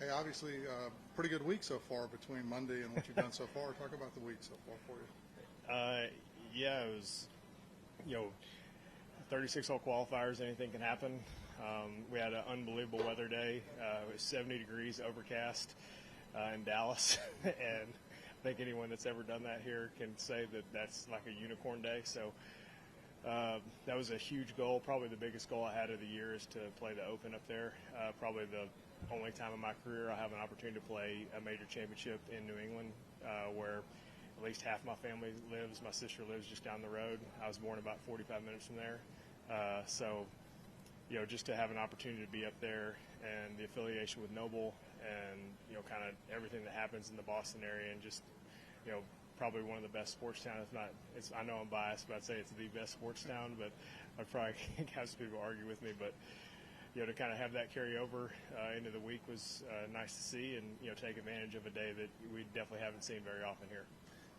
Hey, obviously, pretty good week so far between Monday and what you've done so far. Talk about the week so far for you. Yeah, it was, 36-hole qualifiers, anything can happen. We had an unbelievable weather day. It was 70 degrees, overcast in Dallas, and I think anyone that's ever done that here can say that that's like a unicorn day. So that was a huge goal. Probably the biggest goal I had of the year is to play the Open up there. Probably the only time in my career I have an opportunity to play a major championship in New England, where at least half my family lives. My sister lives just down the road. I was born about 45 minutes from there. So, just to have an opportunity to be up there and the affiliation with Noble and, kind of everything that happens in the Boston area and just, probably one of the best sports towns. If not, I know I'm biased, but I'd say it's the best sports town, but I'd probably have some people argue with me. But, to kind of have that carry over into the week was nice to see and, take advantage of a day that we definitely haven't seen very often here.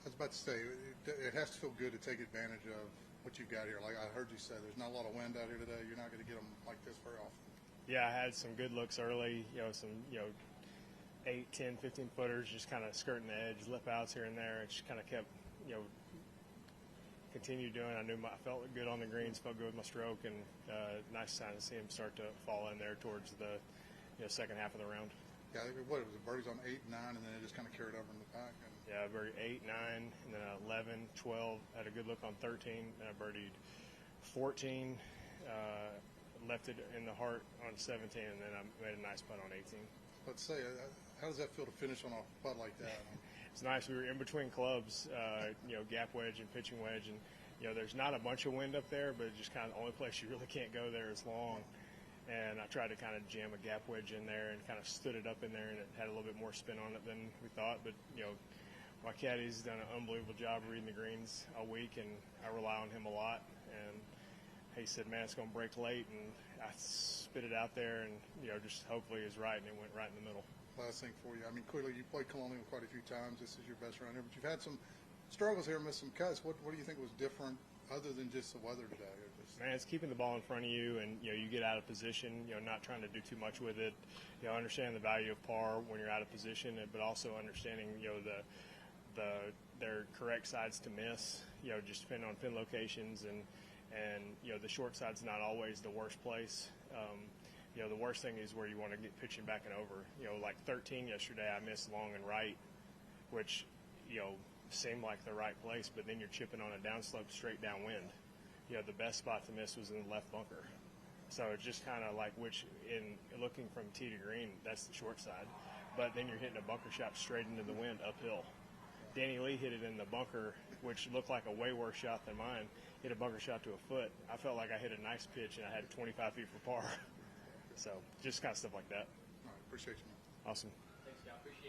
I was about to say, it has to feel good to take advantage of what you've got here. Like I heard you say, there's not a lot of wind out here today. You're not going to get them like this very often. Yeah, I had some good looks early, some, 8, 10, 15 footers, just kind of skirting the edge, lip outs here and there. It just kind of kept, continued doing. I felt good on the greens, felt good with my stroke, and nice time to see him start to fall in there towards the second half of the round. Yeah, what, it was birdies on 8, 9, and then it just kind of carried over in the pack. And yeah, I birdied 8, 9, and then 11, 12. Had a good look on 13, and I birdied 14, left it in the heart on 17, and then I made a nice putt on 18. Let's say, how does that feel to finish on a putt like that? It's nice. We were in between clubs, gap wedge and pitching wedge, and there's not a bunch of wind up there, but it's just kind of the only place you really can't go there is long. And I tried to kind of jam a gap wedge in there and kind of stood it up in there, and it had a little bit more spin on it than we thought. But, my caddy's done an unbelievable job reading the greens all week, and I rely on him a lot. And he said, man, it's going to break late, and I spit it out there, and, just hopefully is right, and it went right in the middle. Last thing for you. I mean, clearly you played Colonial quite a few times. This is your best round here, but you've had some struggles here, missed some cuts. What do you think was different other than just the weather today? Man, it's keeping the ball in front of you, and you get out of position. Not trying to do too much with it. Understand the value of par when you're out of position, but also understanding their correct sides to miss. Just depending on pin locations, and the short side's not always the worst place. The worst thing is where you want to get pitching back and over. Like 13 yesterday, I missed long and right, which seemed like the right place, but then you're chipping on a downslope straight downwind. The best spot to miss was in the left bunker. So it's just kind of like in looking from tee to green, that's the short side. But then you're hitting a bunker shot straight into the wind uphill. Danny Lee hit it in the bunker, which looked like a way worse shot than mine. Hit a bunker shot to a foot. I felt like I hit a nice pitch, and I had 25 feet for par. So just kind of stuff like that. All right, appreciate you, man. Awesome. Thanks, Scott. Appreciate it.